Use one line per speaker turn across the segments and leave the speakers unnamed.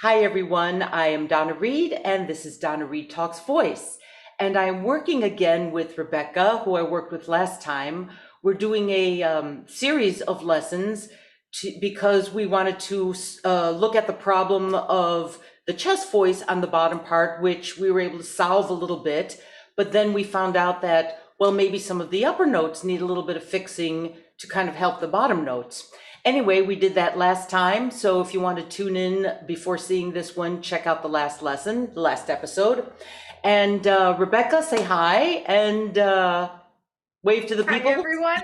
Hi, everyone. I am Donna Reed, and this is Donna Reed Talks Voice. And I'm working again with Rebecca, who I worked with last time. We're doing a series of lessons because we wanted to look at the problem of the chest voice on the bottom part, which we were able to solve a little bit. But then we found out that, well, maybe some of the upper notes need a little bit of fixing to kind of help the bottom notes. Anyway, we did that last time, so if you want to tune in before seeing this one, check out the last lesson, the last episode. And Rebecca, say hi and wave to the
Hi,
people.
everyone.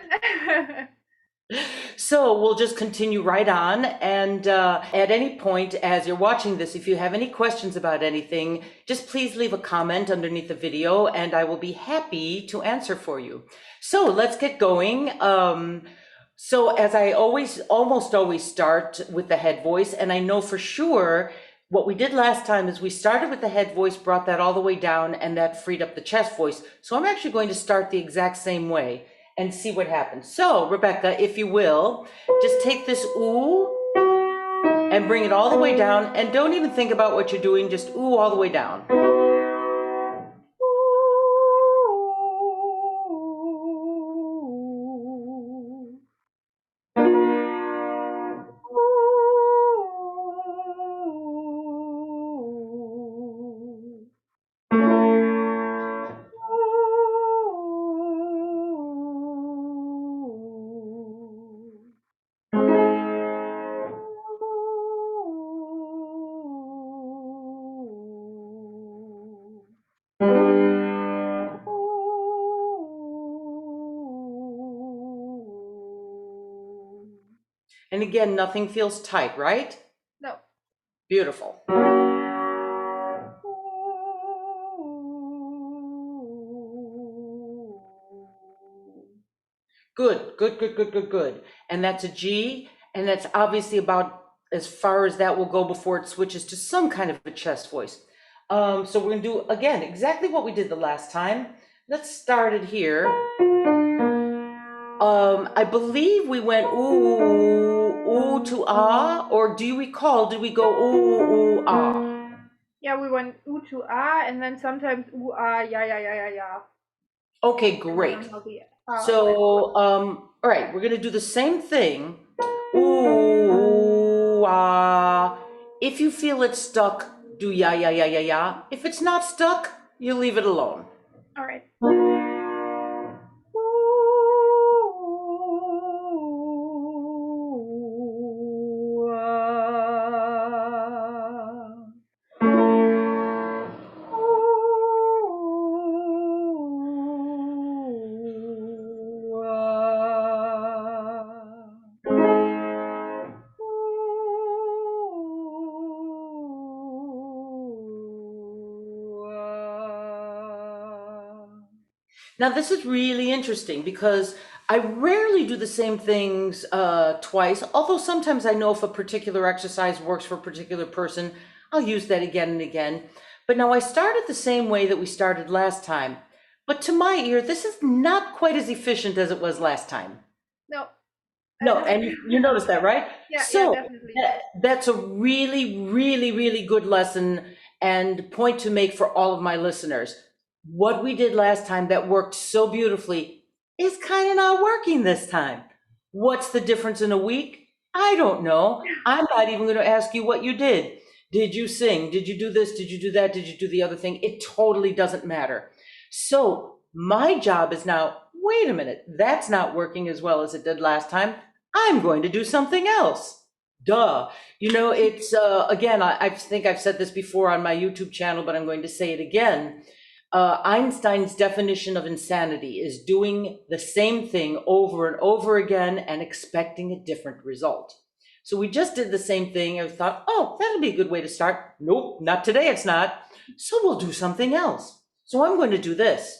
So we'll just continue right on. And at any point, as you're watching this, if you have any questions about anything, just please leave a comment underneath the video and I will be happy to answer for you. So let's get going. So as I almost always start with the head voice, and I know for sure what we did last time is we started with the head voice, brought that all the way down, and that freed up the chest voice. So I'm actually going to start the exact same way and see what happens. So Rebecca, if you will, just take this ooh and bring it all the way down, and don't even think about what you're doing, just ooh all the way down. And again, nothing feels tight, right?
No.
Beautiful. Good, good, good, good, good, good. And that's a G, and that's obviously about as far as that will go before it switches to some kind of a chest voice. So we're gonna do, again, exactly what we did the last time. Let's start it here. I believe we went ooh, ooh to ah, or do you recall, did we go ooh, ooh, ah?
Yeah, we went ooh to ah, and then sometimes ooh ah, yeah, yeah, yeah, yeah, yeah.
Okay,
Depending
great.
on how the went.
So, all right, we're gonna do the same thing. Ooh, ah. If you feel it's stuck, do ya, ya, ya, ya, ya. If it's not stuck, you leave it alone.
All right. Ooh, ah. Ooh, ah.
Now, this is really interesting because I rarely do the same things twice, although sometimes I know if a particular exercise works for a particular person, I'll use that again and again. But now I started the same way that we started last time. But to my ear, this is not quite as efficient as it was last time.
No.
No, and you noticed that, right?
Yeah, yeah,
So
definitely.
that's a really, really, really good lesson and point to make for all of my listeners. What we did last time that worked so beautifully is kind of not working this time. What's the difference in a week? I don't know. I'm not even going to ask you what you did. Did you sing? Did you do this? Did you do that? Did you do the other thing? It totally doesn't matter. So my job is now, wait a minute, that's not working as well as it did last time. I'm going to do something else. Duh. You know, it's, again, I think I've said this before on my YouTube channel, but I'm going to say it again. Einstein's definition of insanity is doing the same thing over and over again and expecting a different result. So we just did the same thing and thought, oh, that'll be a good way to start. Nope, not today, it's not. So we'll do something else. So I'm going to do this.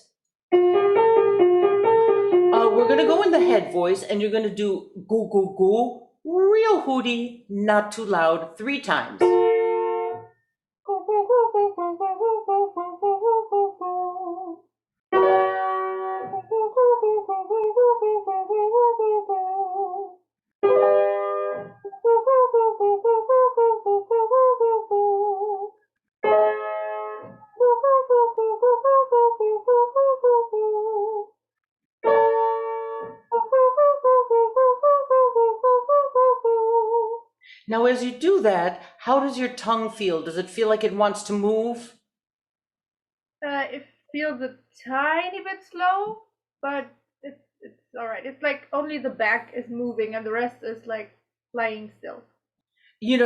We're gonna go in the head voice and you're gonna do goo goo goo, real hooty, not too loud, 3 times. Now, as you do that, how does your tongue feel? Does it feel like it wants to move?
It feels a tiny bit slow, but it's all right. It's like only the back is moving and the rest is like lying still.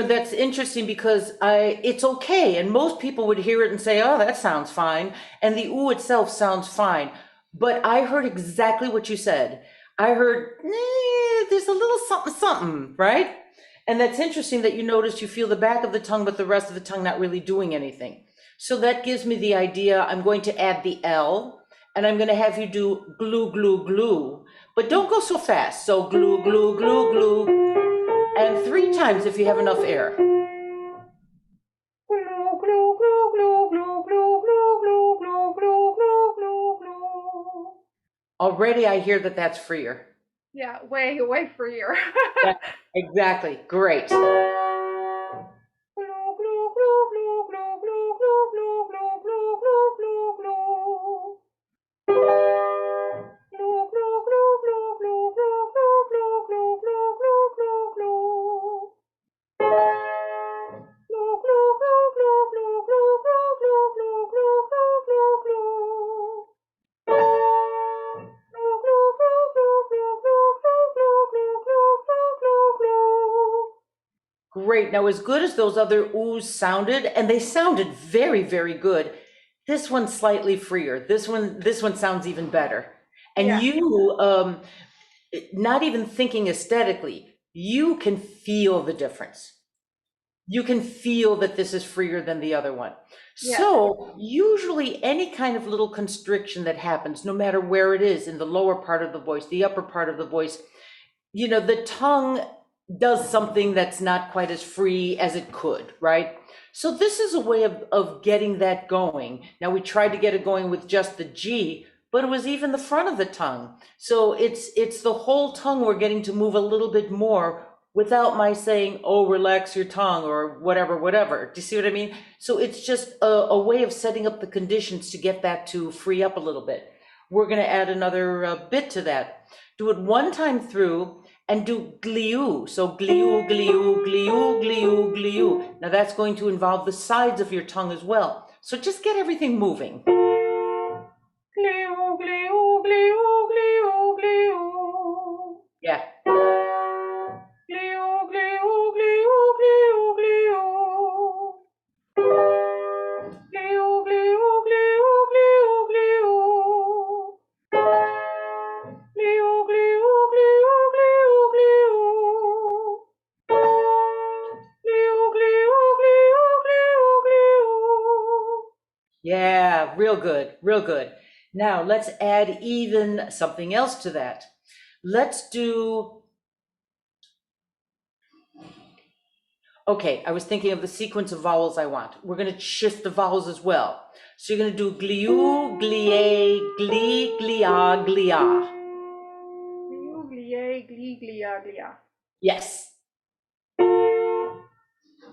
That's interesting because it's okay. And most people would hear it and say, oh, that sounds fine. And the ooh itself sounds fine. But I heard exactly what you said. I heard, there's a little something, something, right? And that's interesting that you noticed you feel the back of the tongue, but the rest of the tongue not really doing anything. So that gives me the idea. I'm going to add the L and I'm going to have you do glue, glue, glue. But don't go so fast. So glue, glue, glue, glue. And 3 times if you have enough air.
Glue, glue, glue, glue, glue, glue, glue, glue, glue, glue, glue, glue, glue.
Already I hear that that's freer.
Yeah, way freer.
Yeah, exactly. Great.
Glue, glue, glue, glue, glue, glue, glue, glue, glue, glue, glue, glue, glue. Glue, glue, glue, glue, glue, glue, glue, glue, glue, glue, glue, glue, glue. Glue, glue, glue, glue, glue, glue, glue, glue, glue, glue, glue, glue, glue. Glue, glue, glue, glue, glue, glue, glue, glue, glue, glue, glue, glue.
Great. Now, as good as those other oohs sounded, and they sounded very, very good, this one's slightly freer. This one sounds even better. And
Yeah,
you, not even thinking aesthetically, you can feel the difference. You can feel that this is freer than the other one.
yeah,
So usually any kind of little constriction that happens, no matter where it is, in the lower part of the voice, the upper part of the voice, the tongue does something that's not quite as free as it could, right? So this is a way of getting that going. Now we tried to get it going with just the G, but it was even the front of the tongue. So it's the whole tongue we're getting to move a little bit more without my saying, oh, relax your tongue or whatever, whatever. Do you see what I mean? So it's just a way of setting up the conditions to get that to free up a little bit. We're going to add another bit to that. Do it one time through and do gliu. So gliu, gliu, gliu, gliu, gliu. Now that's going to involve the sides of your tongue as well. So just get everything moving.
glue, glue, glue, glue, glue.
Yeah.
Glue, glue, glue, glue, glue. Glue, glue, glue, glue, glue. Glue, glue, glue, glue, glue. Glue, glue, glue, glue, glue.
Yeah, real good, real good. Now let's add even something else to that. Let's do, okay, I was thinking of the sequence of vowels I want. We're going to shift the vowels as well. So you're going to do gliu, glie, gli, glia, glia.
Glue, glie, glie, glia, glia.
Yes,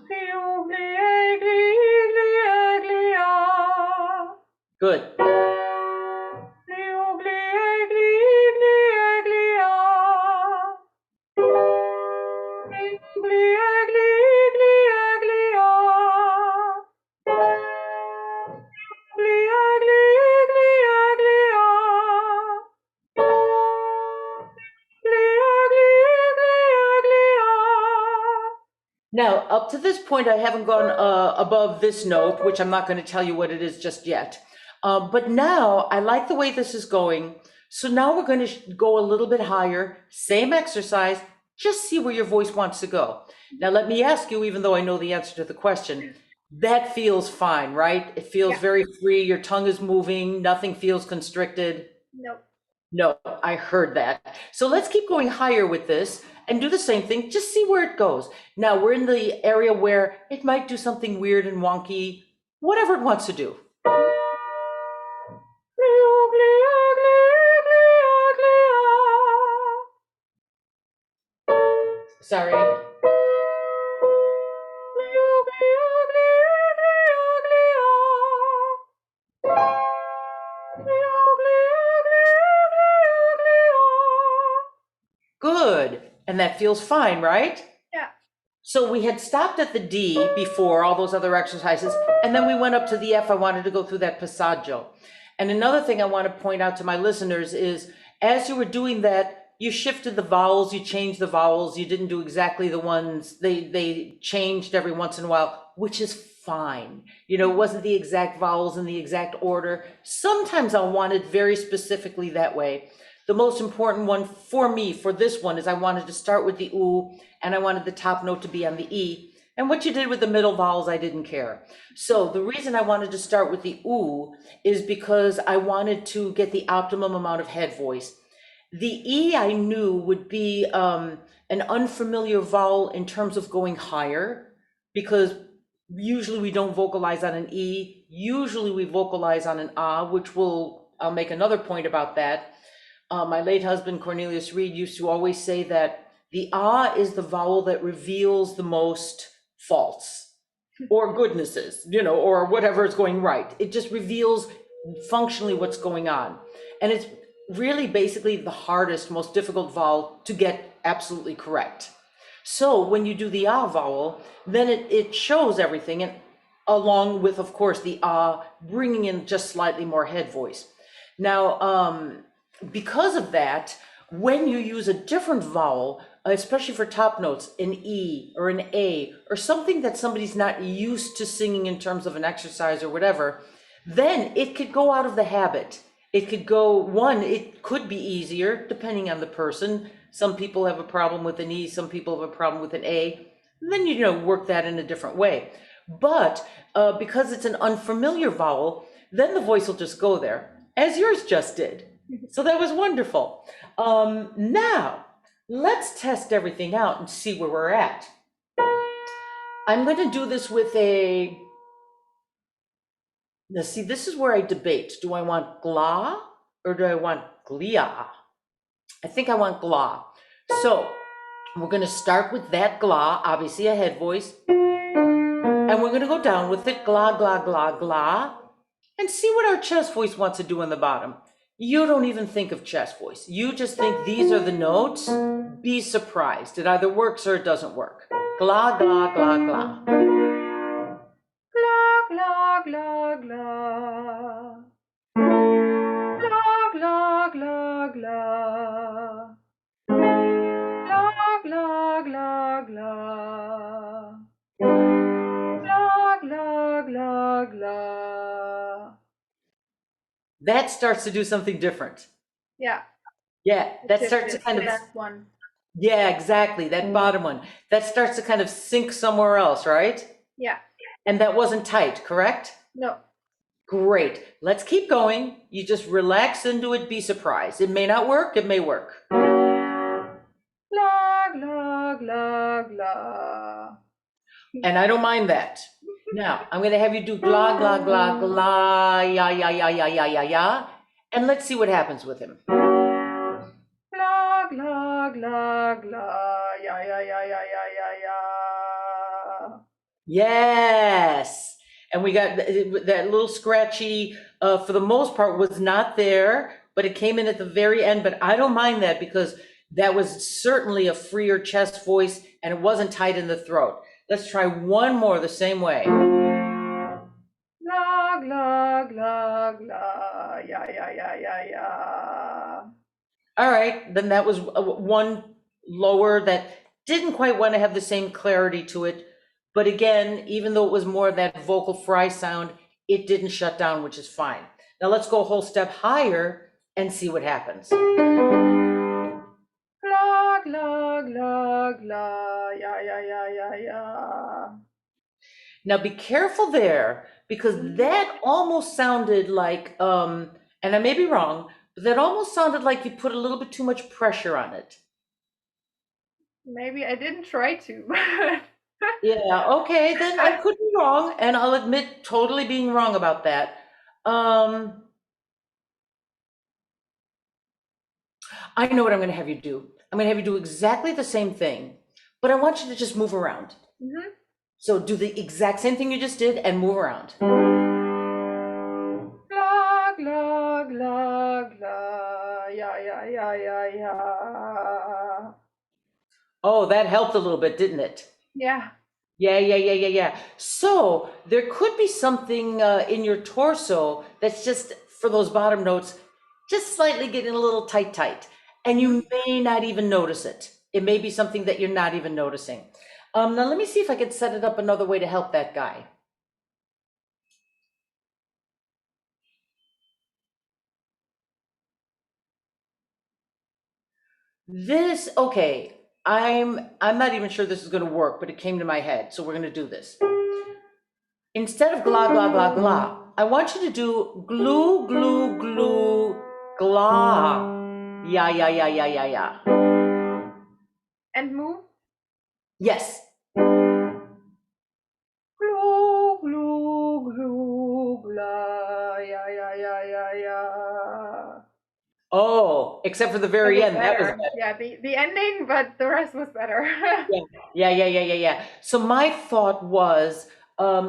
Glue, glie, glie, glia, glia.
good.
Glue, glie, glie, glia, glia. Glue, glie, glie, glia, glia. Glia, glie, glia, glia. Glia, glie, glia, glia.
Now, up to this point, I haven't gone above this note, which I'm not going to tell you what it is just yet. But now I like the way this is going. So now we're going to go a little bit higher, same exercise, just see where your voice wants to go. Now, let me ask you, even though I know the answer to the question, that feels fine, right? It feels
Yeah.
very free. Your tongue is moving. Nothing feels constricted.
Nope.
No, I heard that. So let's keep going higher with this and do the same thing. Just see where it goes. Now we're in the area where it might do something weird and wonky, whatever it wants to do.
Glio, glia, glia, glia, glia.
Sorry.
Glio, glia, glia, glia, glia. Glio, glia, glia, glia, glia.
Good. And that feels fine, right?
Yeah.
So we had stopped at the D before all those other exercises, and then we went up to the F. I wanted to go through that passaggio. And another thing I want to point out to my listeners is, as you were doing that, you shifted the vowels, you changed the vowels, you didn't do exactly the ones, they changed every once in a while, which is fine. You know, it wasn't the exact vowels in the exact order. Sometimes I'll want it very specifically that way. The most important one for me for this one is I wanted to start with the oo, and I wanted the top note to be on the E. And what you did with the middle vowels, I didn't care. So the reason I wanted to start with the oo is because I wanted to get the optimum amount of head voice. The E I knew would be an unfamiliar vowel in terms of going higher, because usually we don't vocalize on an E. Usually we vocalize on an A, which I'll make another point about that. My late husband, Cornelius Reed, used to always say that the ah is the vowel that reveals the most faults or goodnesses, you know, or whatever is going right. It just reveals functionally what's going on. And it's really basically the hardest, most difficult vowel to get absolutely correct. So when you do the ah vowel, then it shows everything, and along with, of course, the ah, bringing in just slightly more head voice. Now, because of that, when you use a different vowel, especially for top notes, an E or an A, or something that somebody's not used to singing in terms of an exercise or whatever, then it could go out of the habit. It could it could be easier depending on the person. Some people have a problem with an E, some people have a problem with an A. And then, you know, work that in a different way. But because it's an unfamiliar vowel, then the voice will just go there, as yours just did. So that was wonderful. Now, let's test everything out and see where we're at. I'm going to do this with now see, this is where I debate. Do I want gla or do I want glia? I think I want gla. So we're going to start with that gla, obviously a head voice. And we're going to go down with it, gla, gla, gla, gla, and see what our chest voice wants to do in the bottom. You don't even think of chest voice. You just think these are the notes. Be surprised. It either works or it doesn't work. Gla, gla, gla, gla.
Gla, gla, gla, gla. Gla, gla, gla, gla. Gla, gla, gla, gla. Gla, gla, gla, gla.
That starts to do something different.
Yeah.
Yeah, that starts to kind of,
that one.
yeah, exactly, that bottom one. That starts to kind of sink somewhere else, right?
Yeah.
And that wasn't tight, correct?
No.
Great. Let's keep going. You just relax into it, be surprised. It may not work, it may work.
Gla, gla, gla, gla.
And I don't mind that. Now, I'm going to have you do gla, gla, gla, gla, ya, ya, ya, ya, ya, ya, ya. And let's see what happens with him.
Gla, gla, gla, gla. Ya, ya, ya, ya, ya, ya, ya.
Yes. And we got that little scratchy, for the most part, was not there, but it came in at the very end. But I don't mind that because that was certainly a freer chest voice and it wasn't tight in the throat. Let's try one more the same way.
Gla, gla, gla, gla. Ya, ya, ya, ya, ya.
All right, then that was one lower that didn't quite want to have the same clarity to it. But again, even though it was more of that vocal fry sound, it didn't shut down, which is fine. Now let's go a whole step higher and see what happens.
Gla, gla, gla, gla. Ya, ya, ya, ya, ya.
Now be careful there, because that almost sounded like, and I may be wrong, but that almost sounded like you put a little bit too much pressure on it.
Maybe I didn't try to.
Yeah, okay, then I could be wrong, and I'll admit totally being wrong about that. I know what I'm gonna have you do. I'm gonna have you do exactly the same thing, but I want you to just move around.
Mhm.
So do the exact same thing you just did and move around.
Gla, gla, gla, gla. Ya, ya, ya, ya, ya.
Oh, that helped a little bit, didn't it?
Yeah.
Yeah. So there could be something in your torso that's just for those bottom notes, just slightly getting a little tight. And
Hmm.
you may not even notice it. It may be something that you're not even noticing. Now let me see if I can set it up another way to help that guy. Okay, I'm not even sure this is gonna work, but it came to my head, so we're gonna do this. Instead of gla gla gla gla, I want you to do glue glue glue gla. Yeah.
And move.
Yes.
Glue, glue, glue, blah. Yeah.
Oh, except for the
That
very
was
end. That was
better. Yeah, the ending, but the rest was better.
yeah. So my thought was,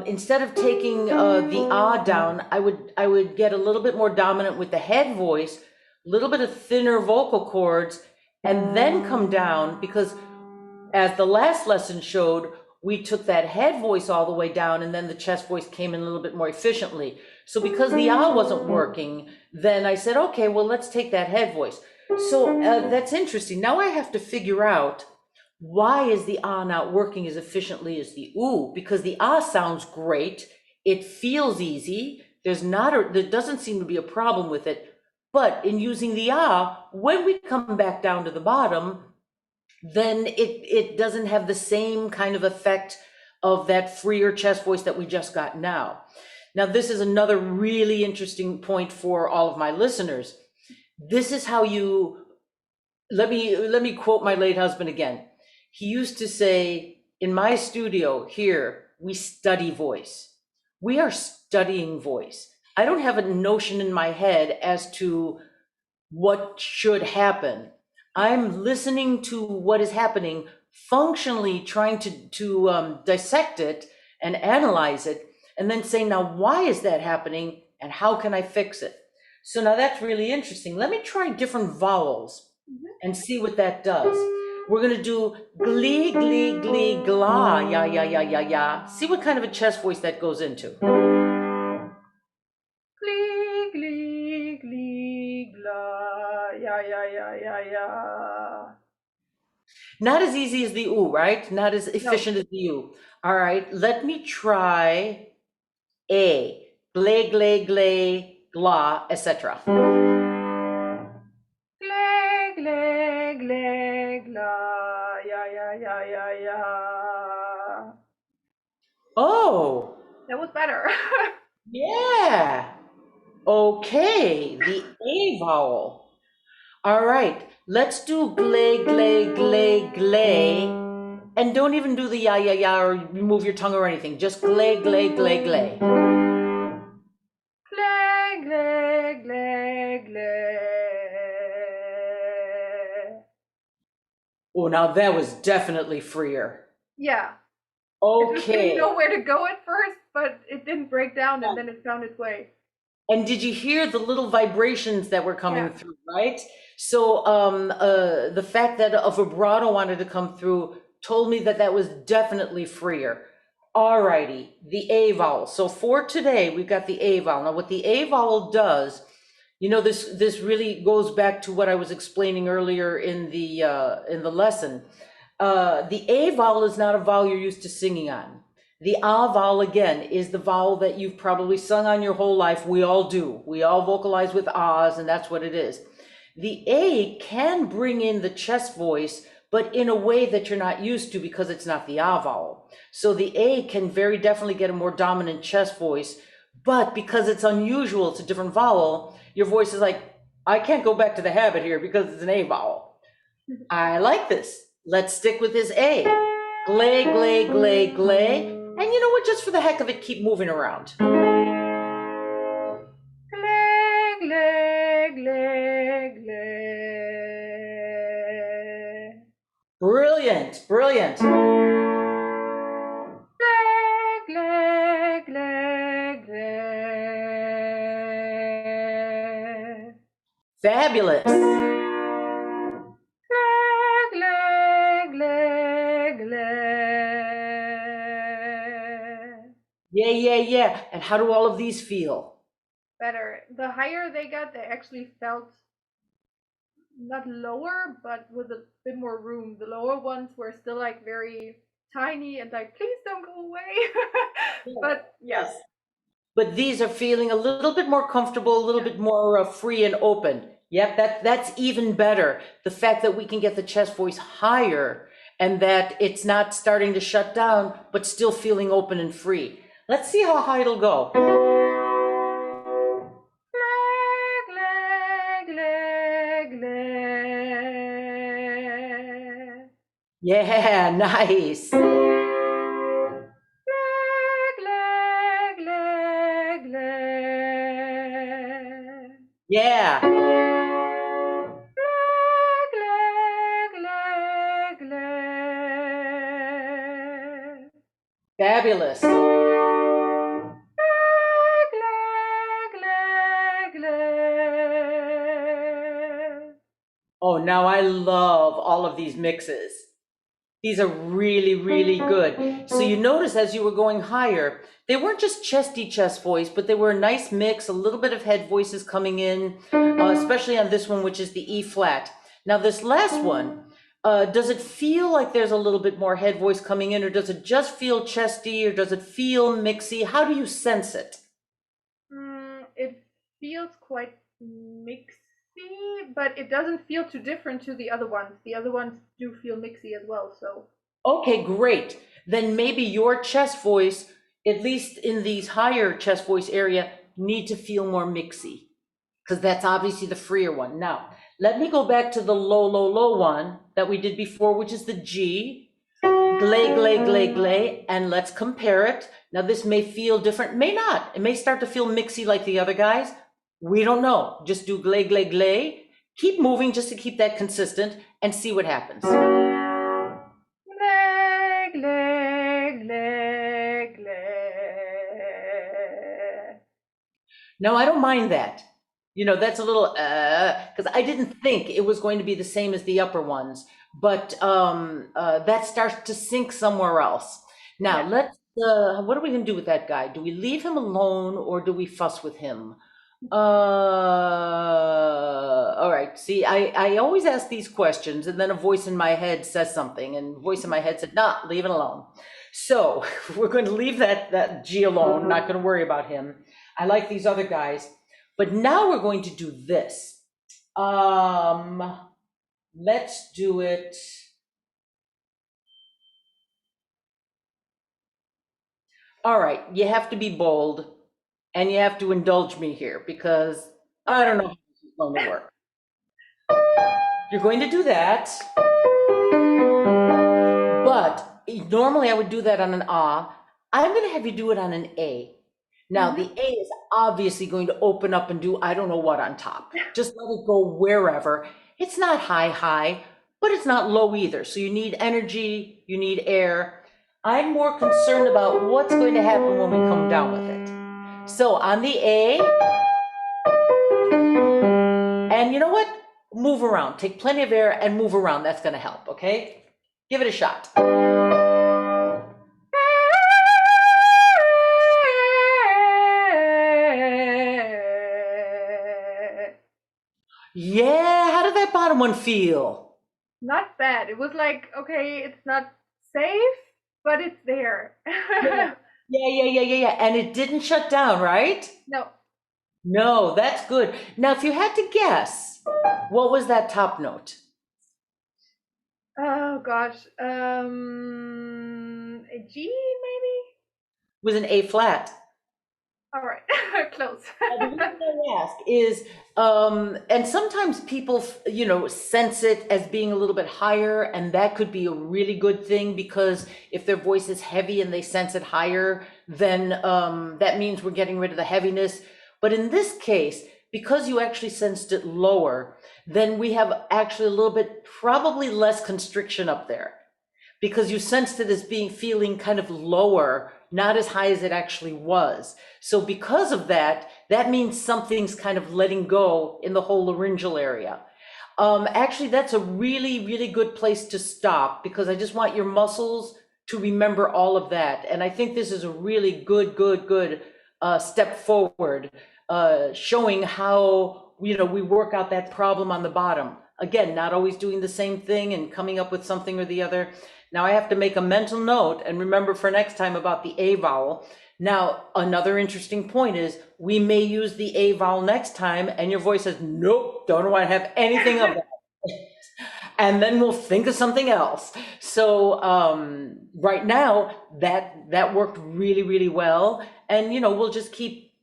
instead of taking the ah down, I would get a little bit more dominant with the head voice, a little bit of thinner vocal cords, and then come down because as the last lesson showed, we took that head voice all the way down and then the chest voice came in a little bit more efficiently. So because the ah wasn't working, then I said, okay, well, let's take that head voice. So that's interesting. Now I have to figure out why is the ah not working as efficiently as the ooh? Because the ah sounds great. It feels easy. There doesn't seem to be a problem with it. But in using the ah, when we come back down to the bottom, then it doesn't have the same kind of effect of that freer chest voice that we just got now. Now, this is another really interesting point for all of my listeners. This is how you, let me quote my late husband again. He used to say, in my studio here, we study voice. We are studying voice. I don't have a notion in my head as to what should happen. I'm listening to what is happening, functionally trying to dissect it and analyze it, and then say, now, why is that happening and how can I fix it? So now that's really interesting. Let me try different vowels and see what that does. We're going to do glee, gla, ya. See what kind of a chest voice that goes into.
Glee, glee, glee, blah. Yeah.
Not as easy as the ooh, right? Not as
No.
efficient as the ooh. All right, let me try a gla, etc.
Glee, yeah.
Oh,
That was better.
yeah. Okay, the A vowel. All right, let's do glay. And don't even do the ya, or move your tongue or anything. Just glay.
Glay.
Oh, now that was definitely freer.
Yeah. It just didn't
Okay.
know where to go at first, but it didn't break down and then it found its way.
And did you hear the little vibrations that were coming
Yeah.
through, right? So the fact that a vibrato wanted to come through told me that that was definitely freer. All righty, the A vowel. So for today, we've got the A vowel. Now, what the A vowel does, this really goes back to what I was explaining earlier in the lesson. The A vowel is not a vowel you're used to singing on. The ah vowel, again, is the vowel that you've probably sung on your whole life. We all do. We all vocalize with ahs, and that's what it is. The A can bring in the chest voice, but in a way that you're not used to because it's not the ah vowel. So the A can very definitely get a more dominant chest voice, but because it's unusual, it's a different vowel, your voice is like, I can't go back to the habit here because it's an A vowel. I like this. Let's stick with this A. Glay. And you know what? Just for the heck of it, keep moving around.
Glay.
Brilliant.
Glay.
Fabulous.
Glay.
Yeah, yeah, yeah. And how do all of these feel?
Better. The higher they got, they actually felt not lower, but with a bit more room. The lower ones were still like very tiny and like, please don't go away.
Yes.
But yeah,
Yes. But these are feeling a little bit more comfortable, a little
yeah.
bit more free and open. Yep, that's even better. The fact that we can get the chest voice higher and that it's not starting to shut down, but still feeling open and free. Let's see how high it'll go.
Leg, leg, leg, leg.
Yeah, nice.
Leg, leg, leg, leg.
Yeah,
Leg, leg, leg, leg.
fabulous.
Leg, leg, leg, leg.
Oh, now I love all of these mixes. These are really, really good. So you notice as you were going higher, they weren't just chesty chest voice, but they were a nice mix, a little bit of head voices coming in, especially on this one, which is the E flat. Now this last one, does it feel like there's a little bit more head voice coming in, or does it just feel chesty, or does it feel mixy? How do you sense it?
It feels quite mixy, but it doesn't feel too different to the other ones. The other ones do feel mixy as well, so.
Okay, great. Then maybe your chest voice, at least in these higher chest voice area, need to feel more mixy, because that's obviously the freer one. Now, let me go back to the low, low, low one that we did before, which is the G. Glay, glay, glay, glay, and let's compare it. Now, this may feel different, may not. It may start to feel mixy like the other guys. We don't know. Just do glay, glay, glay. Keep moving just to keep that consistent and see what happens.
Leg, leg, leg, leg.
No, I don't mind that. That's a little, because I didn't think it was going to be the same as the upper ones, but that starts to sink somewhere else. Now,
Yeah.
what are we going to do with that guy? Do we leave him alone or do we fuss with him? All right. See, I always ask these questions and then a voice in my head says something and voice in my head said, nah, leave it alone. So we're going to leave that G alone, not going to worry about him. I like these other guys, but now we're going to do this. Let's do it. All right, you have to be bold and you have to indulge me here because
All
I don't
right.
know how this is going to work. You're going to do that, but normally I would do that on an ah. I'm going to have you do it on an A. Now, the
Mm-hmm.
A is obviously going to open up and do I don't know what on top. Just let it go wherever. It's not high, high, but it's not low either. So you need energy, you need air. I'm more concerned about what's going to happen when we come down with it. So on the A, and you know what? Move around. Take plenty of air and move around. That's going to help, okay? Give it a shot. Yeah, how did that bottom one feel?
Not bad. It was like, okay, it's not safe, but it's there.
Yeah, yeah, yeah, yeah, yeah, yeah. And it didn't shut down, right?
No.
No, that's good. Now, if you had to guess, what was that top note?
Oh gosh. A G maybe?
It was an A flat.
All right. Close.
Now, the reason I ask is, and sometimes people, sense it as being a little bit higher, and that could be a really good thing because if their voice is heavy and they sense it higher, then that means we're getting rid of the heaviness. But in this case, because you actually sensed it lower, then we have actually a little bit, probably less constriction up there because you sensed it as being feeling kind of lower, not as high as it actually was. So because of that, that means something's kind of letting go in the whole laryngeal area. Actually, that's a really, really good place to stop because I just want your muscles to remember all of that. And I think this is a really good step forward, showing how, we work out that problem on the bottom. Again, not always doing the same thing and coming up with something or the other. Now I have to make a mental note and remember for next time about the A vowel. Now, another interesting point is we may use the A vowel next time and your voice says, nope, don't want to have anything of that. And then we'll think of something else. So right now, that worked really well. And, we'll just keep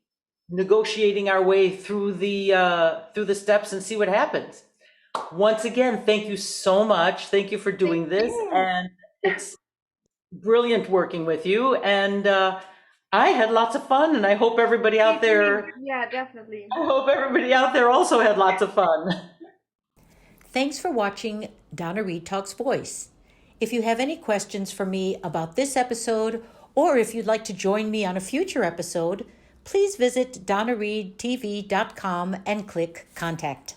negotiating our way through the steps and see what happens. Once again, thank you so much. Thank you for doing this. And it's brilliant working with you. And I had lots of fun, and I hope everybody out there,
Yeah, definitely.
I hope everybody out there also had lots of fun.
Thanks for watching Donna Reed Talks Voice. If you have any questions for me about this episode, or if you'd like to join me on a future episode, please visit donnareedtv.com and click Contact.